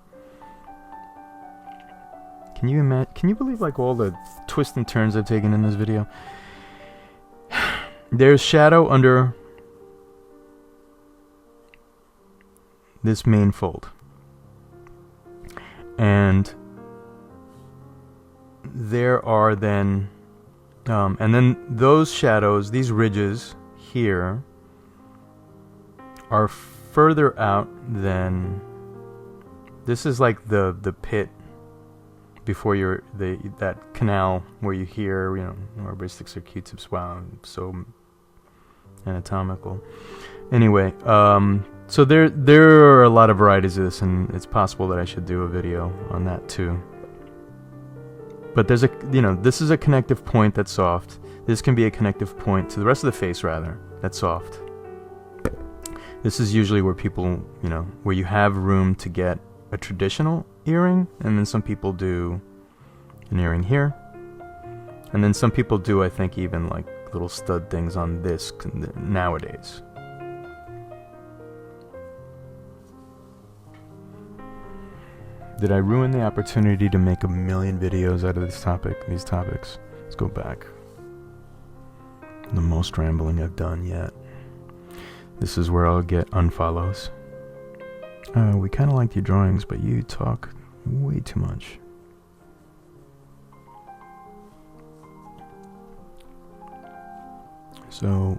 Can you believe like all the twists and turns I've taken in this video? There's shadow under this main fold. And there are then and then those shadows, these ridges here, are further out than this is like the pit before that canal where you hear, where everybody sticks their Q-tips. Wow, so anatomical. Anyway, so there are a lot of varieties of this, and it's possible that I should do a video on that too. But there's this is a connective point that's soft. This can be a connective point to the rest of the face, rather, that's soft. This is usually where people, where you have room to get a traditional earring, and then some people do an earring here. And then some people do, I think, even like little stud things on this nowadays. Did I ruin the opportunity to make a million videos out of these topics? Let's go back. The most rambling I've done yet. This is where I'll get unfollows. We kind of liked your drawings, but you talk way too much. So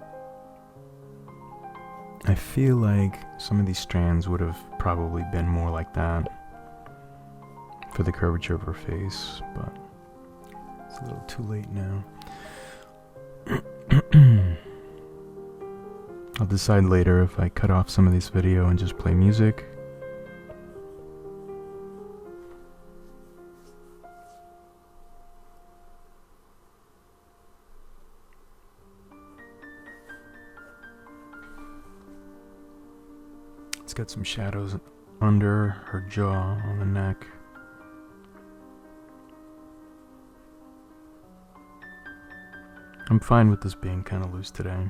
I feel like some of these strands would have probably been more like that for the curvature of her face, but it's a little too late now. I'll decide later if I cut off some of this video and just play music. It's got some shadows under her jaw on the neck. I'm fine with this being kind of loose today.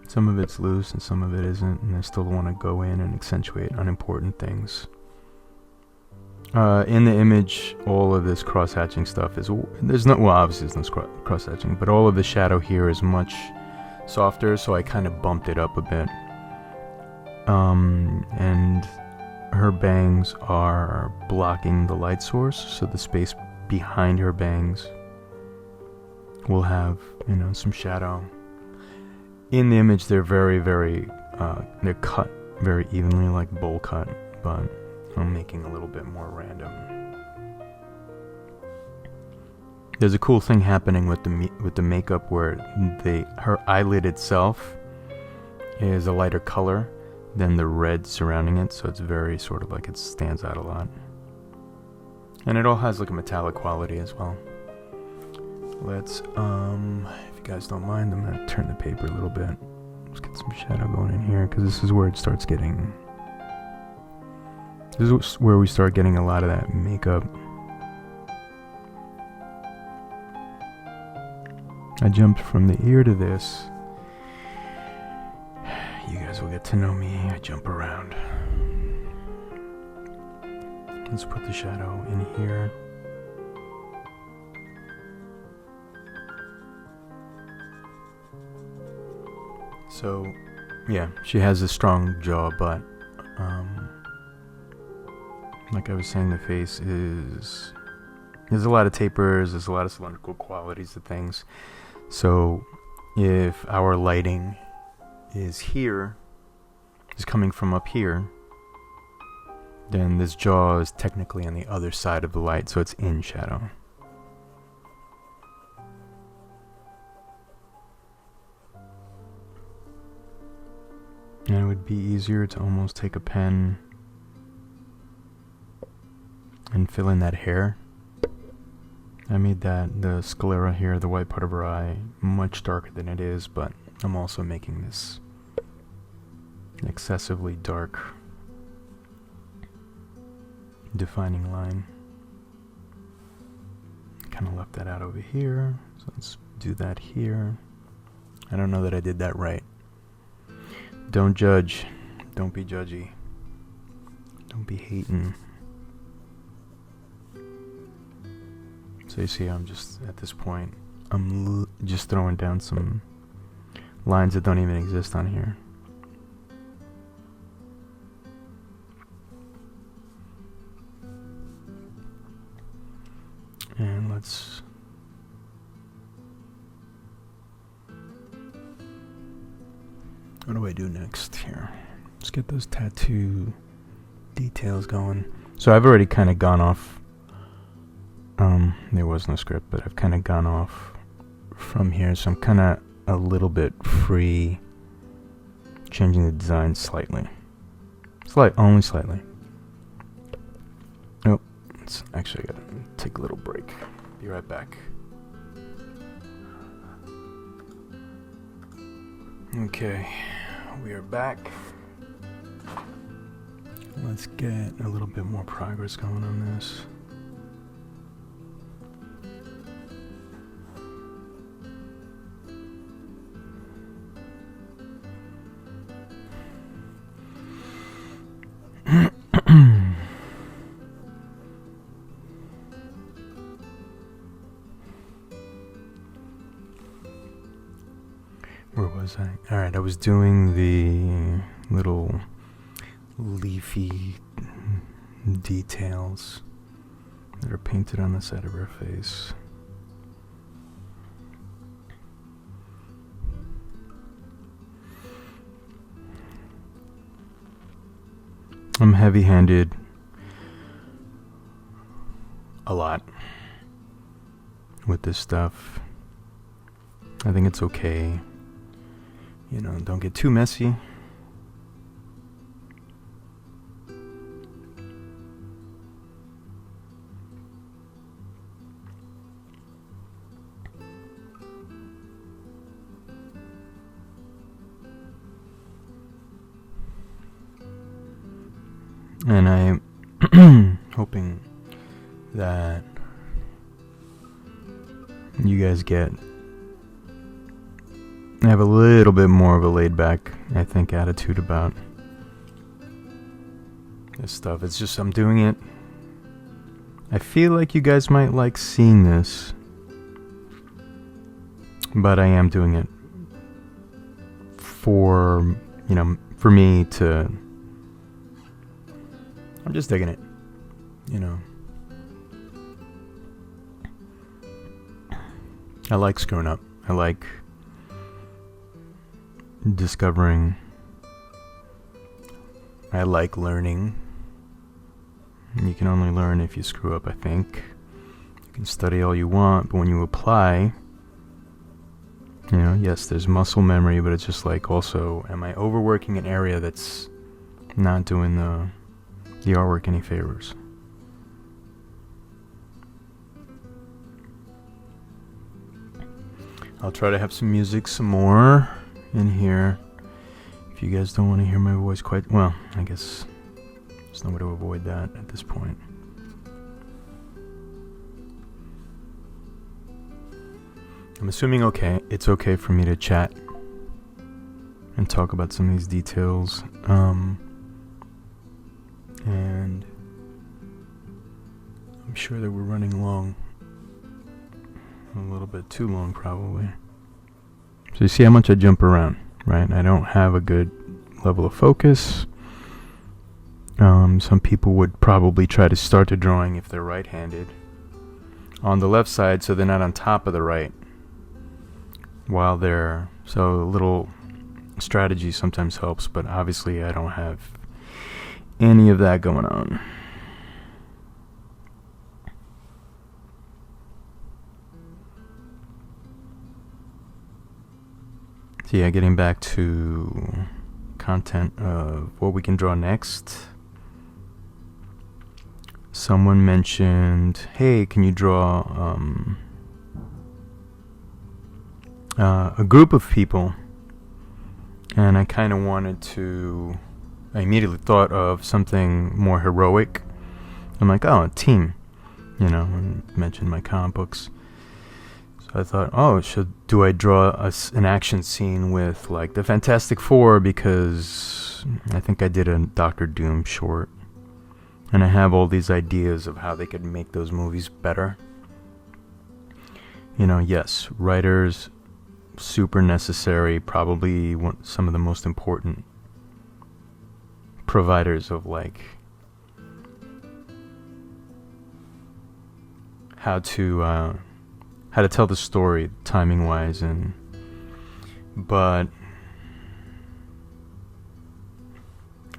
Some of it's loose and some of it isn't, and I still want to go in and accentuate unimportant things. In the image, all of this cross-hatching stuff is, obviously there's no cross-hatching, but all of the shadow here is much softer, so I kind of bumped it up a bit. And her bangs are blocking the light source, so the space behind her bangs will have, you know, some shadow. In the image, they're very, they're cut very evenly, like bowl cut, but I'm making a little bit more random. There's a cool thing happening with the makeup where her eyelid itself is a lighter color than the red surrounding it, so it's very sort of like it stands out a lot. And it all has like a metallic quality as well. Let's, if you guys don't mind, I'm gonna turn the paper a little bit. Let's get some shadow going in here, because this is where it starts getting, this is where we start getting a lot of that makeup. I jumped from the ear to this. You guys will get to know me. I jump around. Let's put the shadow in here. So, yeah, she has a strong jaw, but like I was saying, the face is, there's a lot of tapers, there's a lot of cylindrical qualities to things. So if our lighting is here, is coming from up here, then this jaw is technically on the other side of the light, so it's in shadow. And it would be easier to almost take a pen and fill in that hair. I made the sclera here, the white part of her eye, much darker than it is, but I'm also making this excessively dark defining line. Kind of left that out over here, so let's do that here. I don't know that I did that right. Don't judge. Don't be judgy. Don't be hating. So you see, I'm just, at this point, I'm just throwing down some lines that don't even exist on here. And let's... what do I do next here? Let's get those tattoo details going. So I've already kind of gone off. There was no script, but I've kind of gone off from here, so I'm kind of a little bit free, changing the design slightly. Only slightly. Oh, it's actually gotta take a little break. Be right back. Okay, we are back. Let's get a little bit more progress going on this. Where was I? Alright, I was doing the little leafy details that are painted on the side of her face. I'm heavy-handed a lot with this stuff. I think it's okay. You know, don't get too messy. And I'm hoping that you guys have a little bit more of a laid back, I think, attitude about this stuff. It's just, I'm doing it. I feel like you guys might like seeing this, but I am doing it for, you know, for me to, I'm just digging it, you know. I like screwing up. I like discovering. I like learning. You can only learn if you screw up, I think. You can study all you want, but when you apply, yes, there's muscle memory, but it's just like, also, am I overworking an area that's not doing the artwork any favors? I'll try to have some music some more in here. If you guys don't want to hear my voice quite well, I guess there's no way to avoid that at this point. I'm assuming it's okay for me to chat and talk about some of these details. And I'm sure that we're running long. A little bit too long, probably. So you see how much I jump around, right? I don't have a good level of focus. Some people would probably try to start the drawing if they're right-handed on the left side, so they're not on top of the right while they're... So a little strategy sometimes helps, but obviously I don't have any of that going on. So yeah, getting back to content of what we can draw next. Someone mentioned, hey, can you draw a group of people? And I kind of wanted to... I immediately thought of something more heroic. I'm like, oh, a team. And mentioned my comic books. So I thought, do I draw an action scene with like the Fantastic Four, because I think I did a Doctor Doom short, and I have all these ideas of how they could make those movies better. Yes, writers, super necessary, probably some of the most important providers of like how to tell the story timing wise, but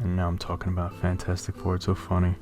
now I'm talking about Fantastic Four. It's so funny.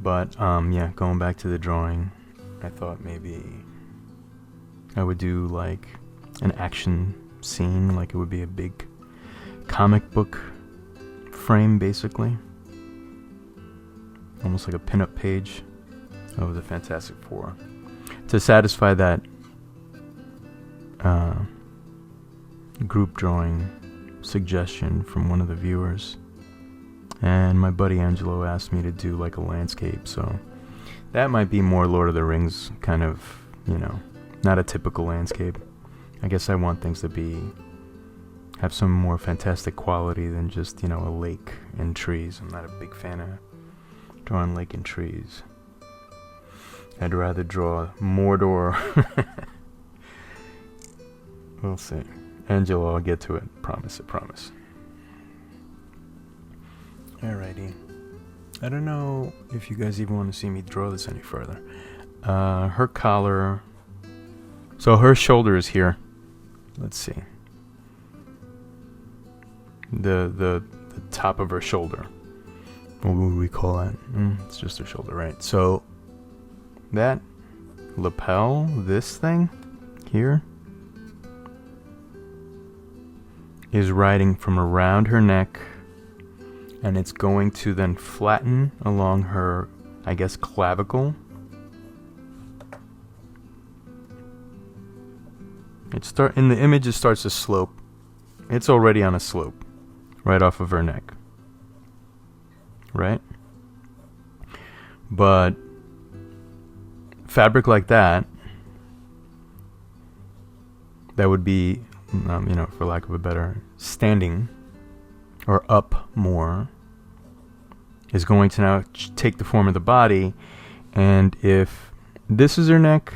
But yeah, going back to the drawing, I thought maybe I would do like an action scene, like it would be a big comic book frame, basically, almost like a pinup page of the Fantastic Four, to satisfy that group drawing suggestion from one of the viewers. And my buddy Angelo asked me to do like a landscape, so that might be more Lord of the Rings kind of, not a typical landscape. I guess I want things to have some more fantastic quality than just, a lake and trees. I'm not a big fan of drawing lake and trees. I'd rather draw Mordor. We'll see. Angela, I'll get to it. Promise, I promise. Alrighty. I don't know if you guys even want to see me draw this any further. Her collar. So her shoulder is here. Let's see. The top of her shoulder. What would we call that? It's just her shoulder, right? So that lapel, this thing here, is riding from around her neck, and it's going to then flatten along her, I guess, clavicle. In the image, it starts to slope. It's already on a slope right off of her neck, right? But fabric like that would be, for lack of a better, standing or up more, is going to now take the form of the body. And if this is her neck,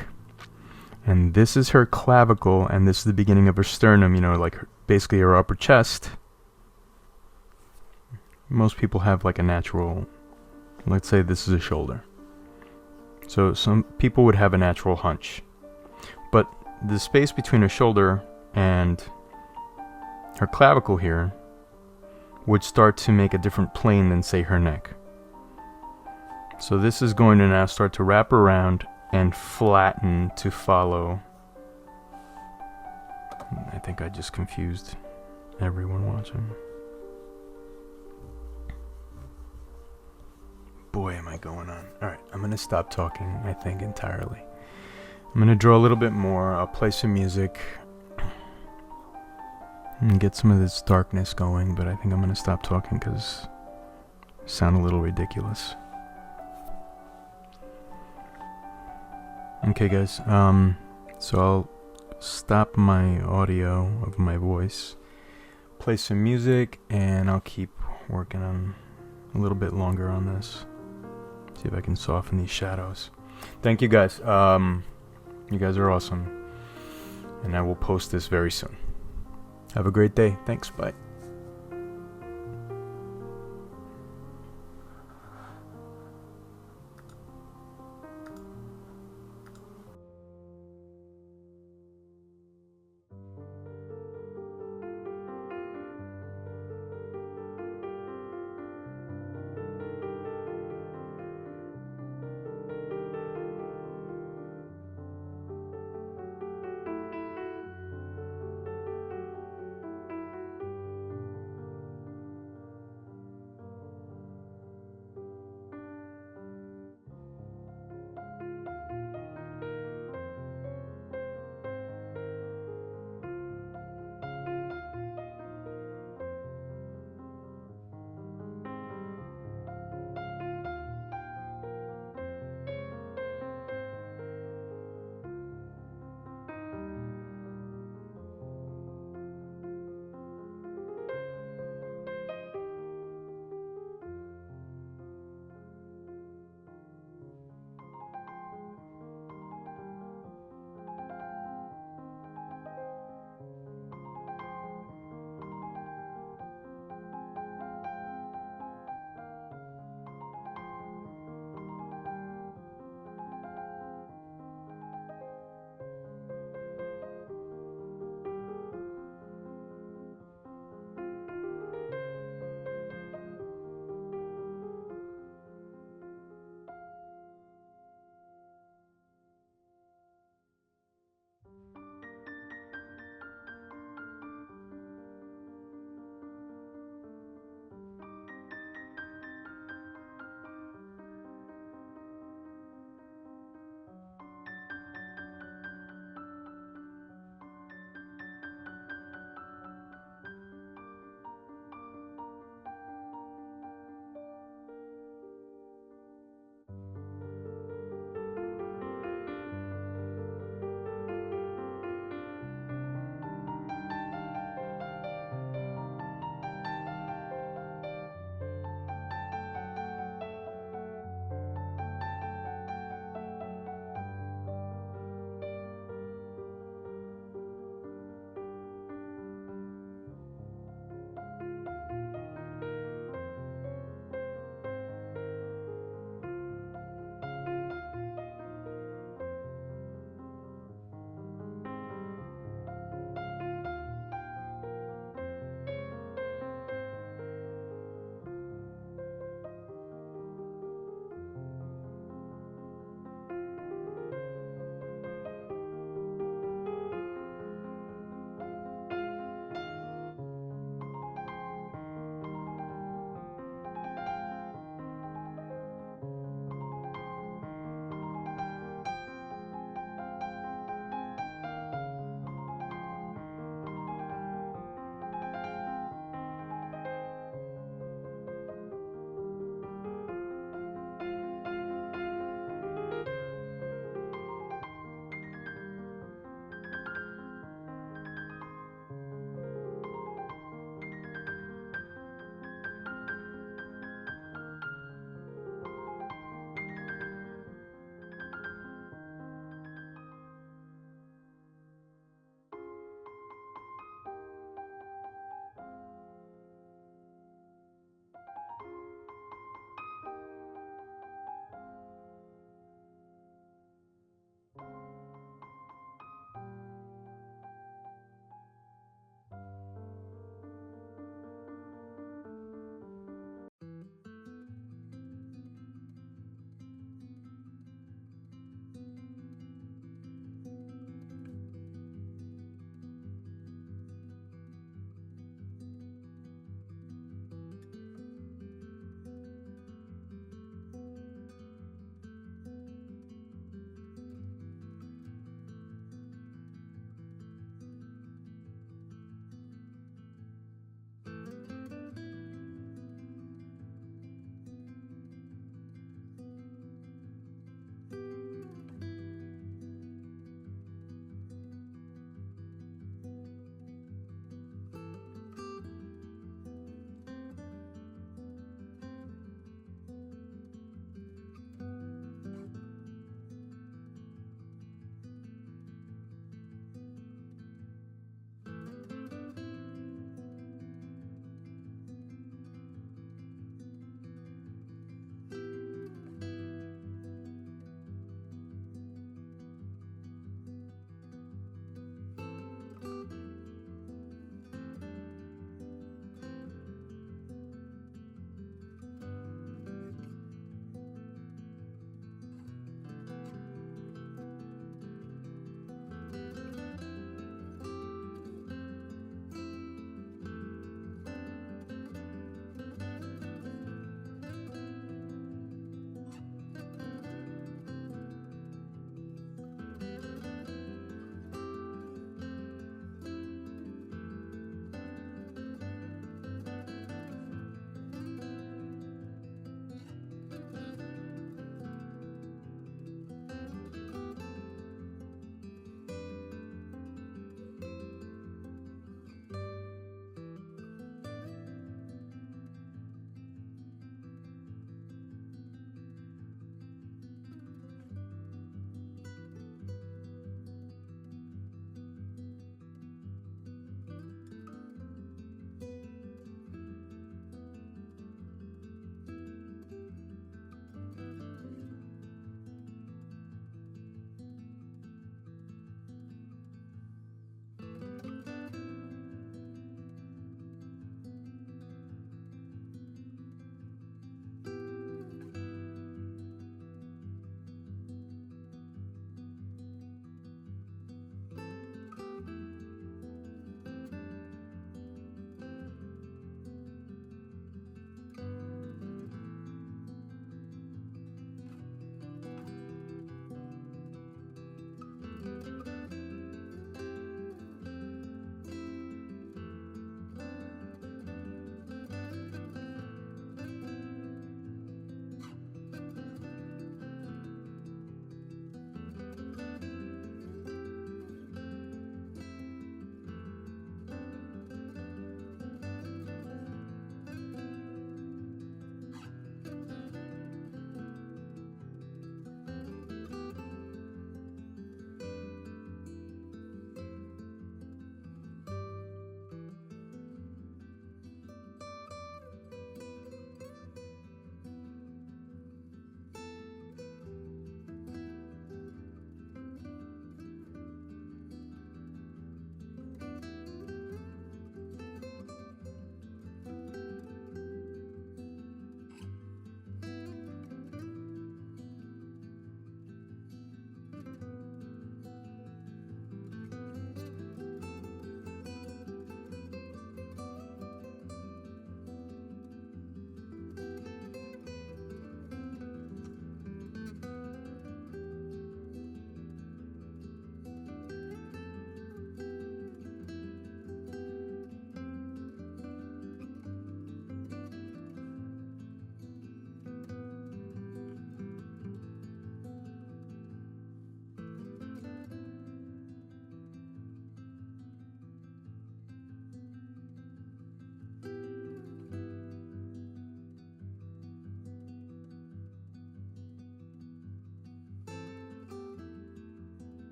and this is her clavicle, and this is the beginning of her sternum, basically her upper chest, most people have like a natural, let's say this is a shoulder. So some people would have a natural hunch. But the space between her shoulder and her clavicle here would start to make a different plane than, say, her neck. So this is going to now start to wrap around and flatten to follow. I think I just confused everyone watching. Boy, am I going on. Alright, I'm going to stop talking, I think, entirely. I'm going to draw a little bit more. I'll play some music and get some of this darkness going, but I think I'm going to stop talking because I sound a little ridiculous. Okay, guys. So I'll stop my audio of my voice, play some music, and I'll keep working on a little bit longer on this. See if I can soften these shadows. Thank you, guys. You guys are awesome. And I will post this very soon. Have a great day. Thanks. Bye.